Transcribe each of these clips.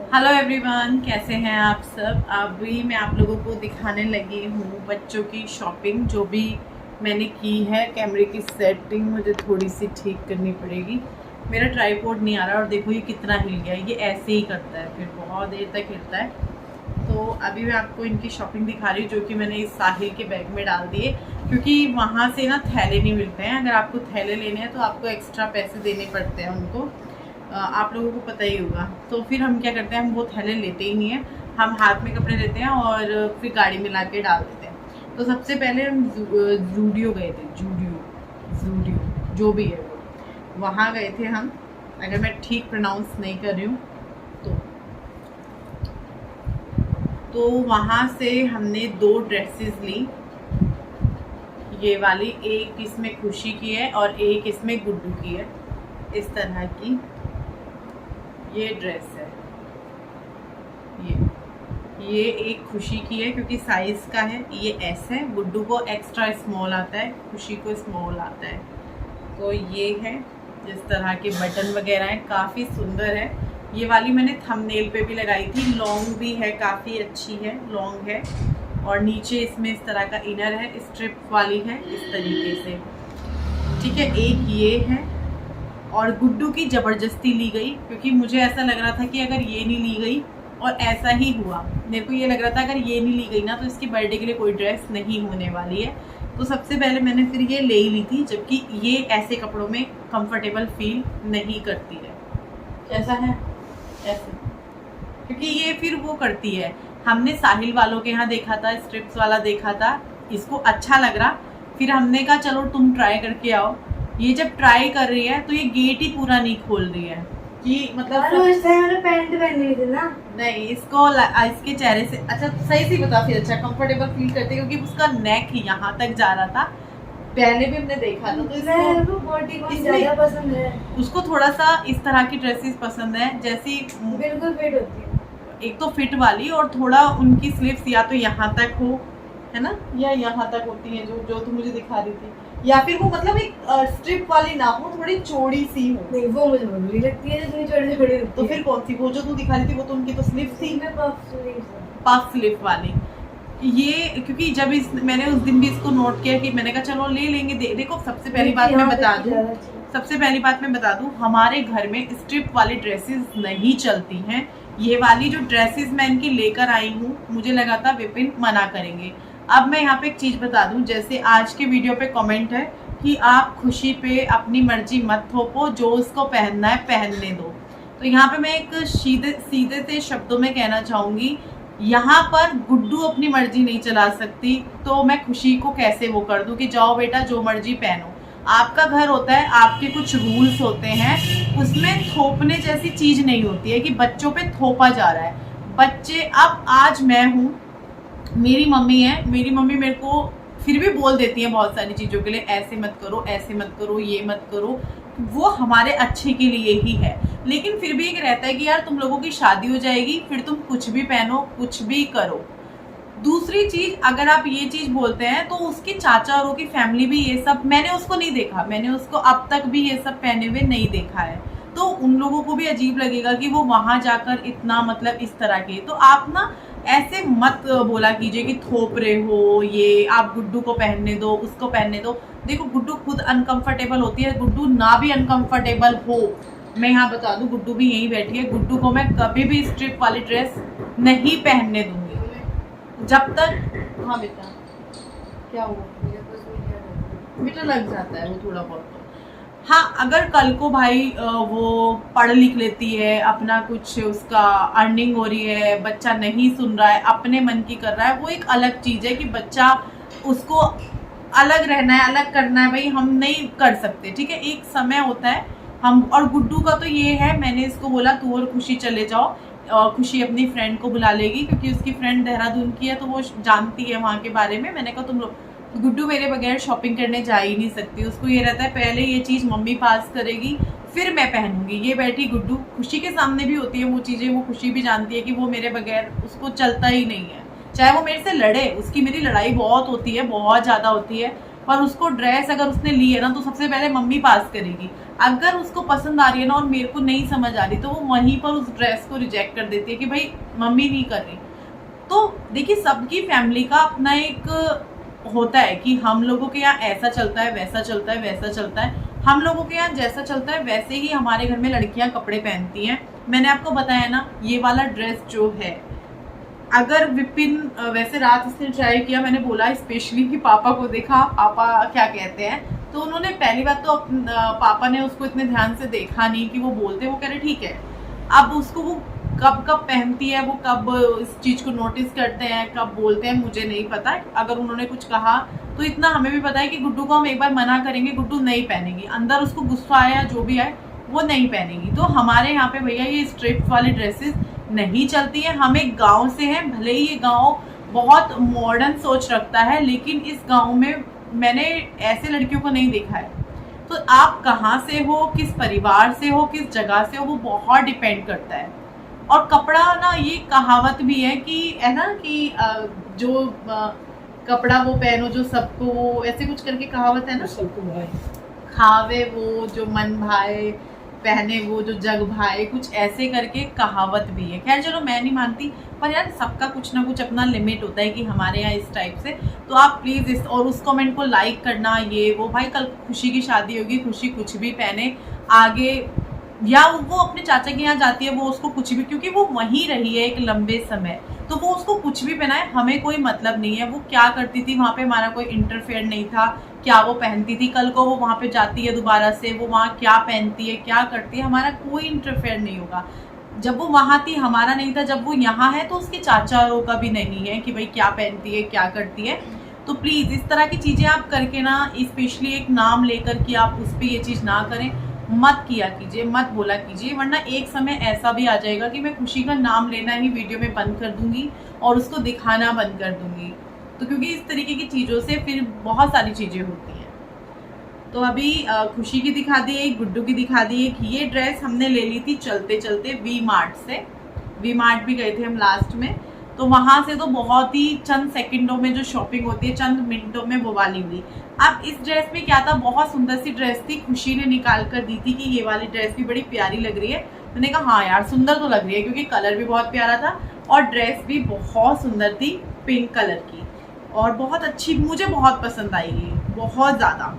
Hello everyone, कैसे हैं आप सब। अभी मैं आप लोगों को दिखाने लगी हूँ बच्चों की शॉपिंग जो भी मैंने की है। कैमरे की सेटिंग मुझे थोड़ी सी ठीक करनी पड़ेगी। मेरा ट्राइपॉड नहीं आ रहा और देखो ये कितना हिल गया। ये ऐसे ही करता है, फिर बहुत देर तक हिलता है। तो अभी मैं आपको इनकी शॉपिंग दिखा रही हूँ जो कि मैंने इस साहिल के बैग में डाल दिए, क्योंकि वहाँ से ना थैले नहीं मिलते हैं। अगर आपको थैले लेने हैं तो आपको एक्स्ट्रा पैसे देने पड़ते हैं उनको। आप लोगों को पता ही होगा। तो फिर हम क्या करते हैं, हम वो थैले लेते ही नहीं है। हम हाथ में कपड़े लेते हैं और फिर गाड़ी में ला के डाल देते हैं। तो सबसे पहले हम जूडियो गए थे। जूडियो जो भी है वो, वहाँ गए थे हम। अगर मैं ठीक प्रोनाउंस नहीं कर रही हूँ तो वहाँ से हमने 2 ड्रेसेस ली। ये वाली, एक इसमें खुशी की है और एक इसमें गुड्डू की है। इस तरह की ये ड्रेस है। ये एक खुशी की है क्योंकि साइज का है, ये एस है। गुड्डू को एक्स्ट्रा स्मॉल आता है, खुशी को स्मॉल आता है। तो ये है, जिस तरह के बटन वगैरह हैं, काफ़ी सुंदर है। ये वाली मैंने थंबनेल पे भी लगाई थी। लॉन्ग भी है, काफ़ी अच्छी है, लॉन्ग है। और नीचे इसमें इस तरह का इनर है, स्ट्रिप वाली है इस तरीके से। ठीक है, एक ये है। और गुड्डू की ज़बरदस्ती ली गई क्योंकि मुझे ऐसा लग रहा था कि अगर ये नहीं ली गई, और ऐसा ही हुआ। मेरे को ये लग रहा था अगर ये नहीं ली गई ना तो इसकी बर्थडे के लिए कोई ड्रेस नहीं होने वाली है। तो सबसे पहले मैंने फिर ये ले ही ली थी, जबकि ये ऐसे कपड़ों में कंफर्टेबल फील नहीं करती है। ऐसा है ऐसे, क्योंकि ये फिर वो करती है। हमने साहिल वालों के यहाँ देखा था, स्ट्रिप्स वाला देखा था, इसको अच्छा लग रहा। फिर हमने कहा चलो तुम ट्राई करके आओ। ये जब ट्राई कर रही है तो ये गेट ही पूरा नहीं खोल रही है कि मतलब पैंट पहनी थी ना। नहीं, इसको इसके चेहरे से अच्छा सही से बता, फिर अच्छा कंफर्टेबल फील करते क्योंकि उसका नेक यहाँ तक जा रहा था। पहले भी हमने देखा था। तो इसको बॉडी को ज्यादा पसंद है। उसको थोड़ा सा इस तरह की ड्रेसेस पसंद है, जैसी बिल्कुल फिट होती है। एक तो फिट वाली, और थोड़ा उनकी स्लीव्स या तो यहाँ तक हो, है ना, या यहाँ तक होती है जो जो तू मुझे दिखा रही थी, या फिर वो मतलब एक स्ट्रिप वाली ना हो, थोड़ी चौड़ी सी हो। नहीं, वो मुझे बुरी लगती है जितनी छोटी छोटी। तो फिर कौन सी, वो जो तू दिखा रही थी वो तो उनकी तो स्लीव थी, पफ पफ स्लीव वाली। ये क्योंकि जब मैंने उस दिन भी इसको नोट किया कि मैंने कहा चलो ले लेंगे। देखो सबसे पहली बात मैं बता दूं, हमारे घर में स्ट्रिप वाली ड्रेसेस नहीं चलती हैं। ये वाली जो ड्रेसेस मैं इनकी लेकर आई हूँ, मुझे लगा था विपिन मना करेंगे। अब मैं यहाँ पे एक चीज बता दूं, जैसे आज के वीडियो पे कमेंट है कि आप खुशी पे अपनी मर्जी मत थोपो, जो उसको पहनना है पहनने दो। तो यहाँ पे मैं एक सीधे से शब्दों में कहना चाहूंगी, यहाँ पर गुड्डू अपनी मर्जी नहीं चला सकती, तो मैं खुशी को कैसे वो कर दूं कि जाओ बेटा जो मर्जी पहनो। आपका घर होता है, आपके कुछ रूल्स होते हैं, उसमें थोपने जैसी चीज नहीं होती है कि बच्चों पे थोपा जा रहा है। बच्चे, अब आज मैं हूँ, मेरी मम्मी है, मेरी मम्मी मेरे को फिर भी बोल देती है बहुत सारी चीज़ों के लिए, ऐसे मत करो, ऐसे मत करो, ये मत करो। वो हमारे अच्छे के लिए ही है। लेकिन फिर भी एक रहता है कि यार तुम लोगों की शादी हो जाएगी, फिर तुम कुछ भी पहनो, कुछ भी करो। दूसरी चीज, अगर आप ये चीज बोलते हैं तो उसके चाचा औरों की फैमिली भी ये सब, मैंने उसको नहीं देखा, मैंने उसको अब तक भी ये सब पहने हुए नहीं देखा है। तो उन लोगों को भी अजीब लगेगा कि वो वहां जाकर इतना मतलब इस तरह के। तो आप ना ऐसे मत बोला कीजिए कि थोप रहे हो, ये आप गुड्डू को पहनने दो, उसको पहनने दो। देखो गुड्डू खुद अनकंफर्टेबल होती है, गुड्डू ना भी अनकंफर्टेबल हो, मैं यहाँ बता दूं गुड्डू भी यहीं बैठी है, गुड्डू को मैं कभी भी स्ट्रिप वाली ड्रेस नहीं पहनने दूंगी जब तक। हाँ बेटा, क्या हुआ? बेटा लग जाता है वो थोड़ा बहुत। हाँ, अगर कल को भाई वो पढ़ लिख लेती है, अपना कुछ उसका अर्निंग हो रही है, बच्चा नहीं सुन रहा है, अपने मन की कर रहा है, वो एक अलग चीज है कि बच्चा, उसको अलग रहना है, अलग करना है, भाई हम नहीं कर सकते। ठीक है, एक समय होता है हम। और गुड्डू का तो ये है, मैंने इसको बोला तू और खुशी चले जाओ, खुशी अपनी फ्रेंड को बुला लेगी क्योंकि उसकी फ्रेंड देहरादून की है, तो वो जानती है वहाँ के बारे में। मैंने कहा तुम लोग, गुड्डू मेरे बगैर शॉपिंग करने जा ही नहीं सकती, उसको ये रहता है पहले ये चीज़ मम्मी पास करेगी फिर मैं पहनूंगी। ये बैठी गुड्डू, खुशी के सामने भी होती है वो चीज़ें, वो खुशी भी जानती है कि वो मेरे बगैर उसको चलता ही नहीं है। चाहे वो मेरे से लड़े, उसकी मेरी लड़ाई बहुत होती है, बहुत ज़्यादा होती है, पर उसको ड्रेस अगर उसने ली है ना तो सबसे पहले मम्मी पास करेगी। अगर उसको पसंद आ रही है ना और मेरे को नहीं समझ आ रही तो वो वहीं पर उस ड्रेस को रिजेक्ट कर देती है कि भाई मम्मी नहीं कर रही। तो देखिए सबकी फैमिली का अपना एक होता है कि हम लोगों के यहाँ ऐसा चलता है, वैसा चलता है, वैसा चलता है। हम लोगों के यहाँ जैसा चलता है वैसे ही हमारे घर में लड़कियां कपड़े पहनती हैं। मैंने आपको बताया ना ये वाला ड्रेस जो है, अगर विपिन वैसे रात इसने ट्राई किया, मैंने बोला स्पेशली कि पापा को देखा पापा क्या कहते हैं, तो उन्होंने पहली बात तो पापा ने उसको इतने ध्यान से देखा नहीं कि वो बोलते, वो कह रहे ठीक है। अब उसको वो कब कब पहनती है, वो कब इस चीज को नोटिस करते हैं, कब बोलते हैं, मुझे नहीं पता। अगर उन्होंने कुछ कहा तो इतना हमें भी पता है कि गुड्डू को हम एक बार मना करेंगे, गुड्डू नहीं पहनेगी, अंदर उसको गुस्सा आया जो भी आए वो नहीं पहनेगी। तो हमारे यहाँ पे भैया ये स्ट्रिप्ट वाली ड्रेसेस नहीं चलती है। हम एक गाँव से हैं, भले ही ये गाँव बहुत मॉडर्न सोच रखता है, लेकिन इस गाँव में मैंने ऐसे लड़कियों को नहीं देखा है। तो आप कहाँ से हो, किस परिवार से हो, किस जगह से हो, वो बहुत डिपेंड करता है। और कपड़ा ना, ये कहावत भी है कि है ना कि जो कपड़ा वो पहनो जो सबको, ऐसे कुछ करके कहावत है ना, सबको भाई खावे वो जो मन भाए, पहने वो जो जग भाए, कुछ ऐसे करके कहावत भी है। खैर चलो मैं नहीं मानती, पर यार सबका कुछ ना कुछ अपना लिमिट होता है कि हमारे यहाँ इस टाइप से। तो आप प्लीज़ इस और उस कमेंट को लाइक करना, ये वो। भाई कल खुशी की शादी होगी, खुशी कुछ भी पहने आगे, या वो अपने चाचा के यहाँ जाती है, वो उसको कुछ भी, क्योंकि वो वहीं रही है एक लंबे समय, तो वो उसको कुछ भी पहनाए, हमें कोई मतलब नहीं है। वो क्या करती थी वहाँ पे हमारा कोई इंटरफेयर नहीं था, क्या वो पहनती थी, कल को वो वहाँ पे जाती है दोबारा से, वो वहाँ क्या पहनती है, क्या करती है, हमारा कोई इंटरफेयर नहीं होगा। जब वो वहाँ थी हमारा नहीं था, जब वो यहाँ है तो उसके चाचाओं का भी नहीं है कि भाई क्या पहनती है, क्या करती है। तो प्लीज़ इस तरह की चीज़ें आप करके ना, स्पेशली एक नाम लेकर कि आप उस पर ये चीज़ ना करें, मत किया कीजिए, मत बोला कीजिए, वरना एक समय ऐसा भी आ जाएगा कि मैं खुशी का नाम लेना ही वीडियो में बंद कर दूंगी और उसको दिखाना बंद कर दूंगी। तो क्योंकि इस तरीके की चीज़ों से फिर बहुत सारी चीज़ें होती हैं। तो अभी खुशी की दिखा दी, एक गुड्डू की दिखा दी। एक ये ड्रेस हमने ले ली थी चलते चलते वी मार्ट से, वी मार्ट भी गए थे हम लास्ट में, तो वहाँ से तो बहुत ही चंद सेकंडों में जो शॉपिंग होती है, चंद मिनटों में वो वाली हुई। अब इस ड्रेस में क्या था, बहुत सुंदर सी ड्रेस थी, खुशी ने निकाल कर दी थी कि ये वाली ड्रेस भी बड़ी प्यारी लग रही है। मैंने कहा हाँ यार सुंदर तो लग रही है, क्योंकि कलर भी बहुत प्यारा था और ड्रेस भी बहुत सुंदर थी, पिंक कलर की, और बहुत अच्छी, मुझे बहुत पसंद आई ये, बहुत ज़्यादा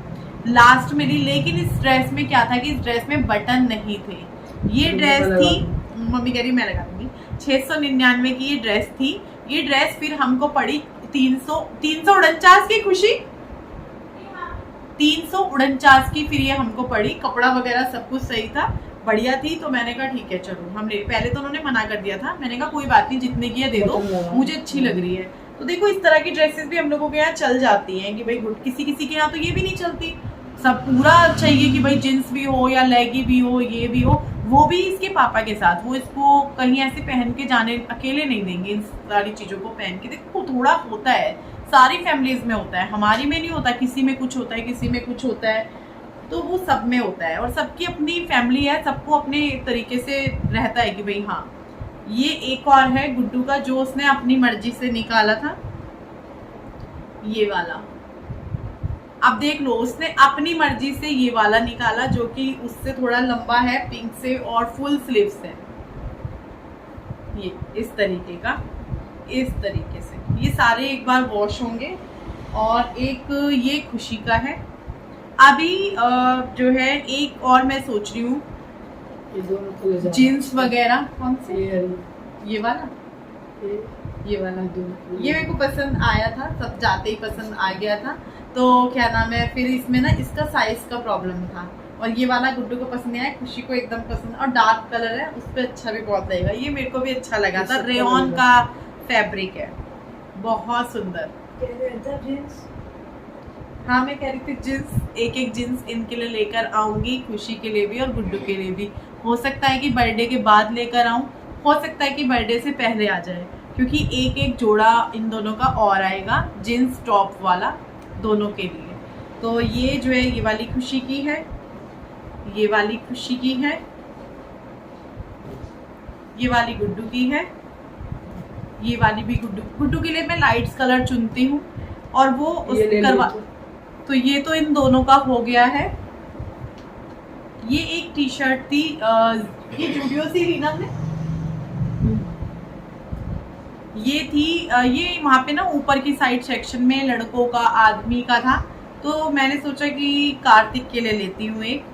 लास्ट में ली। लेकिन इस ड्रेस में क्या था कि इस ड्रेस में बटन नहीं थे। ये ड्रेस थी, मम्मी कह रही मैं लगा दूंगी, 699 की ये ड्रेस थी। ये ड्रेस फिर हमको पड़ी 349 की, खुशी 349 की फिर ये हमको पड़ी। कपड़ा वगैरह सब कुछ सही था, बढ़िया थी। तो मैंने कहा ठीक है चलो हम ले, पहले तो उन्होंने मना कर दिया था, मैंने कहा कोई बात नहीं, जितने की है दे दो, मुझे अच्छी लग रही है। तो देखो इस तरह की ड्रेसेस भी हम लोगों के यहाँ चल जाती हैं कि भाई किसी किसी के यहाँ तो ये भी नहीं चलती, सब पूरा चाहिए कि भाई जींस भी हो या लेगी भी हो, ये भी हो। वो भी इसके पापा के साथ, वो इसको कहीं ऐसे पहन के जाने अकेले नहीं देंगे, इन सारी चीज़ों को पहन के। देखो थोड़ा होता है, सारी फैमिलीज में होता है, हमारी में नहीं होता, किसी में कुछ होता है, किसी में कुछ होता है, तो वो सब में होता है। और सबकी अपनी फैमिली है, सबको अपने तरीके से रहता है कि भाई हाँ। ये एक और है गुड्डू का, जो उसने अपनी मर्जी से निकाला था, ये वाला। अब देख लो उसने अपनी मर्जी से ये वाला निकाला, जो कि उससे थोड़ा लंबा है, पिंक से, और फुल स्लीव्स है, ये इस तरीके का, इस तरीके से। ये सारे एक बार वॉश होंगे। और एक ये खुशी का है। अभी जो है एक और मैं सोच रही हूँ जीन्स वगैरह, कौन से, ये वाला, ये वाला, ये मेरे को पसंद आया था, सब जाते ही पसंद आ गया था। तो क्या नाम है, फिर इसमें ना इसका साइज का प्रॉब्लम था, और ये वाला गुड्डू को पसंद नहीं आया, खुशी को एकदम पसंद, और डार्क कलर है, उस पर अच्छा भी बहुत लगेगा। ये मेरे को भी अच्छा लगा था, रेयॉन का फैब्रिक है, बहुत सुंदर। हाँ मैं कह रही थी जींस, एक एक जींस इनके लिए लेकर आऊंगी, खुशी के लिए भी और गुड्डू के लिए भी। हो सकता है कि बर्थडे के बाद लेकर आऊं, हो सकता है कि बर्थडे से पहले आ जाए, क्योंकि एक एक जोड़ा इन दोनों का और आएगा, जींस टॉप वाला, दोनों के लिए। तो ये जो है ये वाली खुशी की है, ये वाली खुशी की है, ये वाली गुड्डू की है, ये वाली भी गुड्डू के लिए मैं लाइट्स कलर चुनती हूँ। और वो उस करवा तो ये तो इन दोनों का हो गया है। ये एक टी शर्ट थी, ये जूडियो से ली ना हमने, ये थी, ये वहाँ पे ना ऊपर की साइड सेक्शन में लड़कों का आदमी का था, तो मैंने सोचा कि कार्तिक के लिए लेती हूँ एक,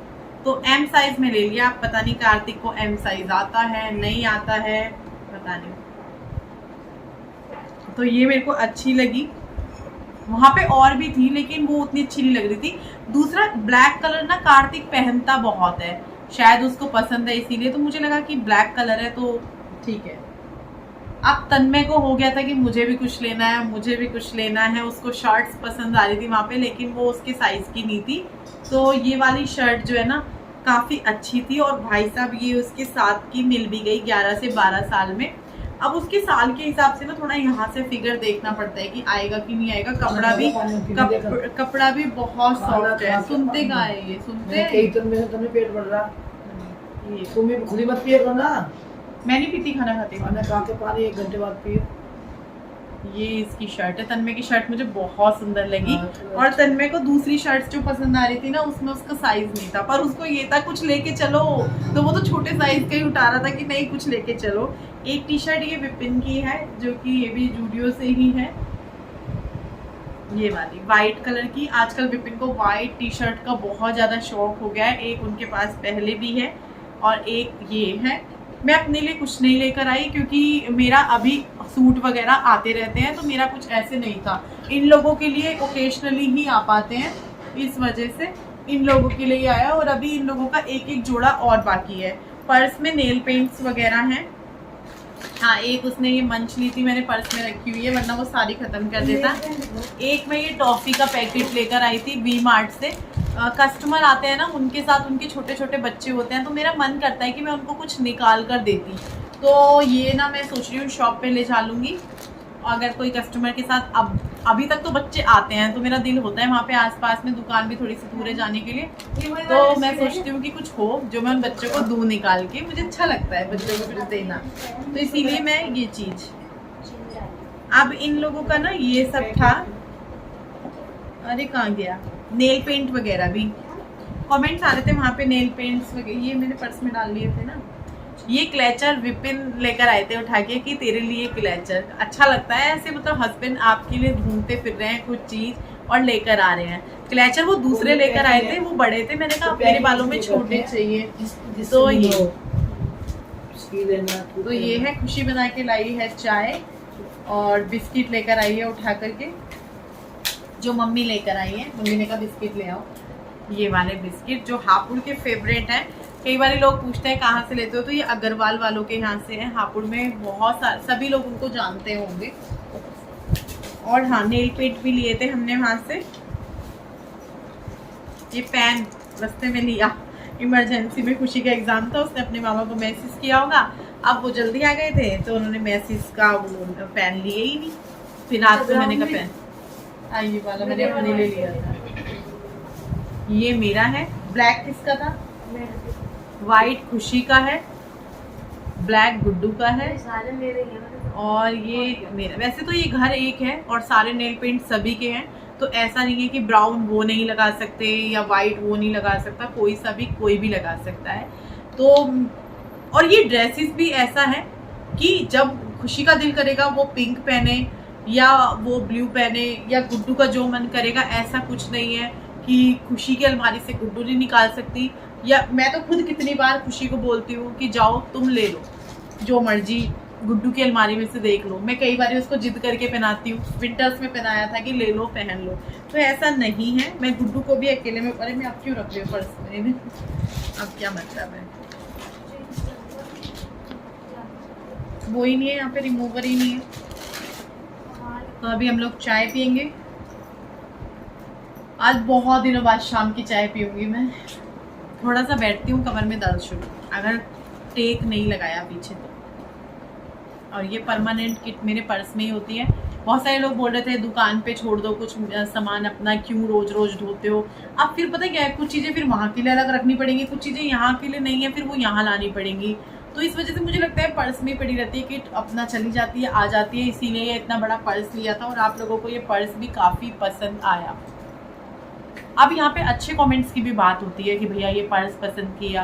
तो एम साइज में ले लिया। पता नहीं कार्तिक को एम साइज आता है नहीं आता है, पता नहीं। तो ये मेरे को अच्छी लगी। वहां पे और भी थी लेकिन वो उतनी अच्छी नहीं लग रही थी। दूसरा ब्लैक कलर ना कार्तिक पहनता बहुत है, शायद उसको पसंद है इसीलिए, तो मुझे लगा कि ब्लैक कलर है तो ठीक है। अब तन्मय को हो गया था कि मुझे भी कुछ लेना है, मुझे भी कुछ लेना है। उसको शर्ट्स पसंद आ रही थी वहाँ पे, लेकिन वो उसके साइज की नहीं थी। तो ये वाली शर्ट जो है ना काफ़ी अच्छी थी, और भाई साहब ये उसके साथ की मिल भी गई 11 से 12 साल में। अब उसके साल के हिसाब से ना थोड़ा यहाँ से फिगर देखना पड़ता है कि आएगा कि नहीं आएगा। कपड़ा भी बहुत सॉफ्ट है। सुनते का है ये, सुनते हैं। पेट बढ़ रहा, तुम खुद ही मत पिए ना। मैं नहीं पीती, खाना खाती हूँ। खाना खा के पानी 1 घंटे बाद पिए। ये इसकी शर्ट है, तन्मय की शर्ट मुझे बहुत सुंदर लगी। और तन्मय को दूसरी शर्ट जो पसंद आ रही थी ना उसमें उसका साइज नहीं था, पर उसको ये था कुछ लेके चलो, तो वो तो छोटे साइज का ही उठा रहा था कि नहीं कुछ लेके चलो। एक टी शर्ट ये विपिन की है, जो कि ये भी जूडियो से ही है, ये वाली वाइट कलर की। आजकल विपिन को वाइट टी शर्ट का बहुत ज़्यादा शौक हो गया है। एक उनके पास पहले भी है और एक ये है। मैं अपने लिए कुछ नहीं लेकर आई क्योंकि मेरा अभी सूट वगैरह आते रहते हैं, तो मेरा कुछ ऐसे नहीं था। इन लोगों के लिए ओकेशनली ही आ पाते हैं, इस वजह से इन लोगों के लिए आया। और अभी इन लोगों का एक एक जोड़ा और बाकी है। पर्स में नेल पेंट्स वगैरह हैं। हाँ, एक उसने ये मंच ली थी, मैंने पर्स में रखी हुई है, वरना वो सारी खत्म कर देता। एक मैं ये टॉफ़ी का पैकेट लेकर आई थी वी मार्ट से। कस्टमर आते हैं ना, उनके साथ उनके छोटे छोटे बच्चे होते हैं, तो मेरा मन करता है कि मैं उनको कुछ निकाल कर देती। तो ये ना मैं सोच रही हूँ शॉप पे ले जा लूँगी। अगर कोई कस्टमर के साथ, अब अभी तक तो बच्चे आते हैं तो मेरा दिल होता है वहाँ पे आसपास में दुकान भी थोड़ी सी दूर है जाने के लिए, तो मैं सोचती हूँ कि कुछ हो जो मैं उन बच्चों को दूँ निकाल के। मुझे अच्छा लगता है बच्चों को कुछ देना, तो इसीलिए मैं ये चीज़। अब इन लोगों का ना ये सब था। अरे कहाँ गया? नेल पेंट वगैरह भी कमेंट्स आ रहे थे वहाँ पे, नेल पेंट्स वगैरह। ये मैंने पर्स में डाल लिए थे ना। ये क्लेचर विपिन लेकर आए थे उठा के कि तेरे लिए क्लेचर अच्छा लगता है ऐसे, मतलब हस्बैंड आपके लिए ढूंढते फिर रहे हैं कुछ चीज और लेकर आ रहे हैं। क्लेचर वो दूसरे लेकर आए थे, वो बड़े थे, मैंने कहा मेरे बालों में छोटे चाहिए, तो ये है। खुशी बना के लाई है चाय और बिस्किट लेकर आई है उठा करके, जो मम्मी लेकर आई है। मम्मी ने कहा बिस्किट ले आओ, ये वाले बिस्किट जो हापुड़ के फेवरेट हैं। कई बार लोग पूछते हैं कहाँ से लेते हो, तो ये अग्रवाल वालों के यहाँ से है। हापुड़ में बहुत सारे, सभी लोग उनको जानते होंगे। और हाँ, नेल पेंट भी लिए थे हमने वहाँ से। ये पेन रास्ते में लिया, इमरजेंसी में खुशी का एग्जाम था, उसने अपने मामा को मैसेज किया होगा। अब वो जल्दी आ गए थे तो उन्होंने मैसेज का वो पेन लिए ही नहीं। फिर रात को मैंने कहा पेन ये वाला मैंने अपने ले लिया था। ये मेरा है। ब्लैक किसका था? वाइट खुशी का है, ब्लैक गुड्डू का है, सारे मेरे हैं। और ये मेरा। वैसे तो ये घर एक है और सारे नेल पेंट सभी के हैं, तो ऐसा नहीं है कि ब्राउन वो नहीं लगा सकते या वाइट वो नहीं लगा सकता, कोई सा भी कोई भी लगा सकता है। तो और ये ड्रेसेस भी ऐसा है कि जब खुशी का दिल करेगा वो पिंक पहने या वो ब्लू पहने, या गुड्डू का जो मन करेगा। ऐसा कुछ नहीं है कि खुशी की अलमारी से गुड्डू नहीं निकाल सकती, या मैं तो खुद कितनी बार खुशी को बोलती हूँ कि जाओ तुम ले लो जो मर्जी गुड्डू की अलमारी में से देख लो। मैं कई बार उसको जिद करके पहनाती हूँ, विंटर्स में पहनाया था कि ले लो पहन लो, तो ऐसा नहीं है। मैं गुड्डू को भी अकेले में, अरे मैं अब क्यों रख रही हूँ पर्स में, अब क्या मतलब है, वो ही नहीं है यहाँ पे, रिमूवर ही नहीं है। तो अभी हम लोग चाय पियेंगे। आज बहुत दिनों बाद शाम की चाय पीऊंगी मैं। थोड़ा सा बैठती हूँ, कमर में दर्द शुरू, अगर टेक नहीं लगाया पीछे तो। और ये परमानेंट किट मेरे पर्स में ही होती है। बहुत सारे लोग बोल रहे थे दुकान पे छोड़ दो कुछ सामान अपना, क्यों रोज रोज ढोते हो। अब फिर पता क्या है, कुछ चीज़ें फिर वहाँ के लिए अलग रखनी पड़ेंगी, कुछ चीज़ें यहाँ के लिए नहीं है, फिर वो यहाँ लानी पड़ेंगी। तो इस वजह से मुझे लगता है पर्स में पड़ी रहती है, किट अपना चली जाती है आ जाती है। इसीलिए इतना बड़ा पर्स लिया था, और आप लोगों को ये पर्स भी काफ़ी पसंद आया। अब यहाँ पे अच्छे कमेंट्स की भी बात होती है कि भैया ये पर्स पसंद किया,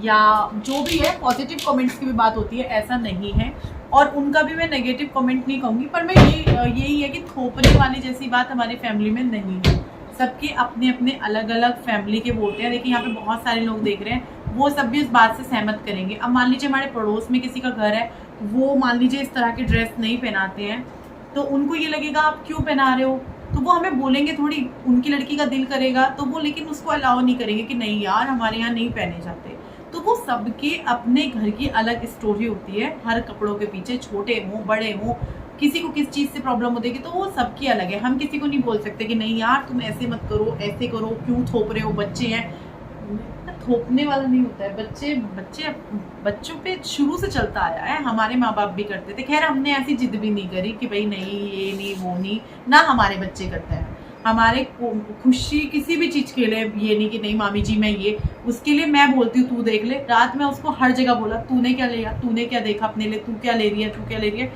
या जो भी है पॉजिटिव कमेंट्स की भी बात होती है, ऐसा नहीं है। और उनका भी मैं नेगेटिव कमेंट नहीं कहूँगी, पर मैं यही है कि थोपने वाली जैसी बात हमारी फैमिली में नहीं है। सबके अपने अपने अलग अलग फैमिली के वो होते हैं। देखिए यहाँ पे बहुत सारे लोग देख रहे हैं, वो सब भी इस बात से सहमत करेंगे। अब मान लीजिए हमारे पड़ोस में किसी का घर है, वो मान लीजिए इस तरह की ड्रेस नहीं पहनाते हैं, तो उनको ये लगेगा आप क्यों पहना रहे हो, तो वो हमें बोलेंगे थोड़ी, उनकी लड़की का दिल करेगा तो वो, लेकिन उसको अलाउ नहीं करेंगे कि नहीं यार हमारे यहाँ नहीं पहने जाते। तो वो सबके अपने घर की अलग स्टोरी होती है, हर कपड़ों के पीछे, छोटे हों बड़े हों, किसी को किस चीज़ से प्रॉब्लम होती है, तो वो सबकी अलग है। हम किसी को नहीं बोल सकते कि नहीं यार तुम ऐसे मत करो, ऐसे करो, क्यों थोप रहे हो, बच्चे हैं। थोपने वाला नहीं होता है, बच्चों पे शुरू से चलता आया है, हमारे माँ बाप भी करते थे। खैर हमने ऐसी जिद भी नहीं करी कि भाई नहीं ये नहीं वो नहीं, ना हमारे बच्चे करते हैं। हमारे खुशी किसी भी चीज़ के लिए ये नहीं कि नहीं मामी जी मैं ये, उसके लिए मैं बोलती हूँ तू देख ले। रात में उसको हर जगह बोला तूने क्या लिया, तूने क्या देखा अपने लिए, तू क्या ले रही है, तू क्या ले रही है।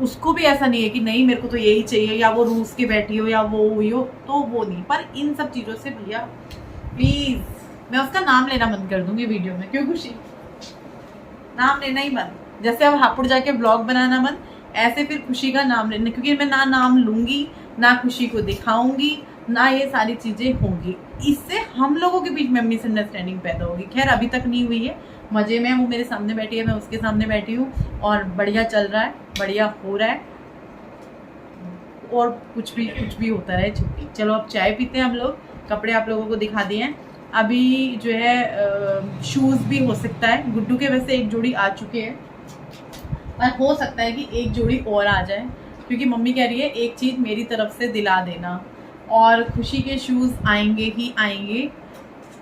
उसको भी ऐसा नहीं है कि नहीं मेरे को तो यही चाहिए, या वो रूस के बैठी हो या वो हुई हो, तो वो नहीं। पर इन सब चीज़ों से भैया प्लीज़, मैं उसका नाम लेना बंद कर दूंगी वीडियो में। क्यों खुशी, नाम लेना ही बंद। जैसे अब हापुड़ जाके ब्लॉग बनाना बंद, ऐसे फिर खुशी का नाम लेना, क्योंकि मैं ना नाम लूंगी, ना खुशी को दिखाऊंगी, ना ये सारी चीजें होंगी। इससे हम लोगों के बीच में मिसअंडरस्टैंडिंग पैदा होगी। खैर अभी तक नहीं हुई है, मजे में। वो मेरे सामने बैठी है, मैं उसके सामने बैठी हूँ, और बढ़िया चल रहा है, बढ़िया हो रहा है, और कुछ भी होता रहे छुट्टी। चलो अब चाय पीते हैं हम लोग। कपड़े आप लोगों को दिखा दिए हैं। अभी जो है शूज़ भी हो सकता है, गुड्डू के वैसे एक जोड़ी आ चुके हैं, पर हो सकता है कि एक जोड़ी और आ जाए, क्योंकि मम्मी कह रही है एक चीज़ मेरी तरफ से दिला देना, और खुशी के शूज़ आएंगे ही आएंगे।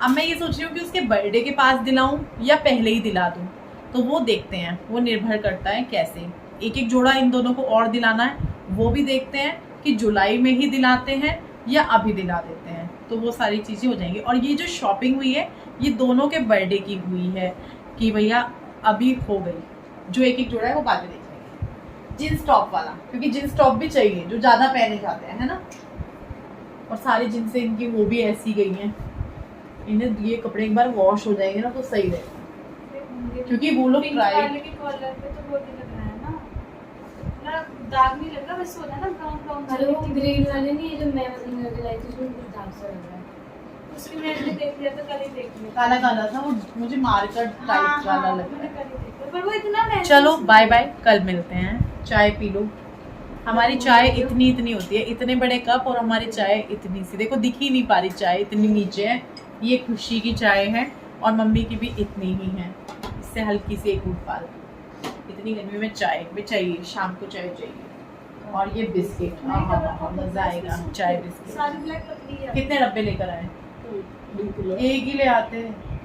अब मैं ये सोच रही हूँ कि उसके बर्थडे के पास दिलाऊं या पहले ही दिला दूं, तो वो देखते हैं, वो निर्भर करता है कैसे। एक जोड़ा इन दोनों को और दिलाना है, वो भी देखते हैं कि जुलाई में ही दिलाते हैं या अभी दिला देते हैं, तो वो सारी चीज़ें हो जाएंगी। और ये जो शॉपिंग हुई है ये दोनों के बर्थडे की हुई है कि भैया अभी हो गई। जो एक जोड़ा है वो बाद में देख लेंगे। जींस टॉप वाला, क्योंकि जींस टॉप भी चाहिए जो ज़्यादा पहने जाते हैं, है ना। और सारी जींसें इनकी वो भी ऐसी गई हैं, इन्हें ये कपड़े एक बार वॉश हो जाएंगे ना तो सही रहेगा, क्योंकि वो लोग ट्राई दाग नहीं लग रहा, बस होता है ना ब्राउन। अरे वो ग्रीन वाले नहीं, जो मैं लाई थी उसमें कुछ दाग सा लग रहा है। उसकी मैंने देख लिया तो कल ही देख लिया, काला काला था वो, मुझे मार्कर टाइप वाला लग रहा है। पर वो इतना चलो बाय बाय, कल मिलते हैं। चाय पी लो। हमारी चाय इतनी होती है, इतने बड़े कप, और हमारी चाय इतनी सी, देखो दिख ही नहीं पा रही, चाय इतनी नीचे है। ये खुशी की चाय है, और मम्मी की भी इतनी ही है, इससे हल्की सी एक उठपाल। इतनी गर्मी में चाय भी चाहिए, शाम को चाय चाहिए। और ये बिस्किट, हाँ मजा आएगा चाय बिस्किट। कितने डब्बे लेकर आए? एक ही ले आते हैं।